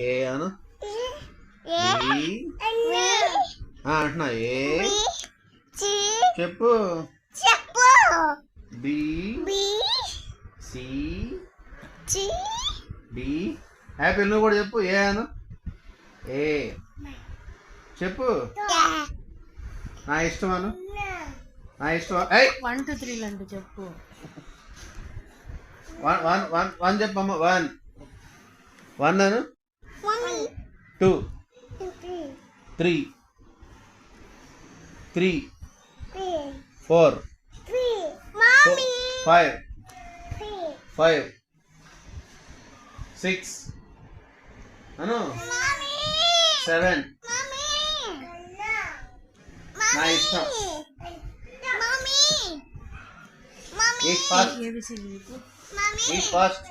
ఏ అను అంటున్నా ఏ చెప్పు B C D happy నువ్వు కూడా చెప్పు ఏ అను ఏ చెప్పు నా ఇష్టం అను నా ఇష్టం 1 2 3 అంటూ చెప్పు వన్ చెప్పమ్మ వన్ అను 2 3 4 5 6 అను 7 నా ఇష్టం eat fast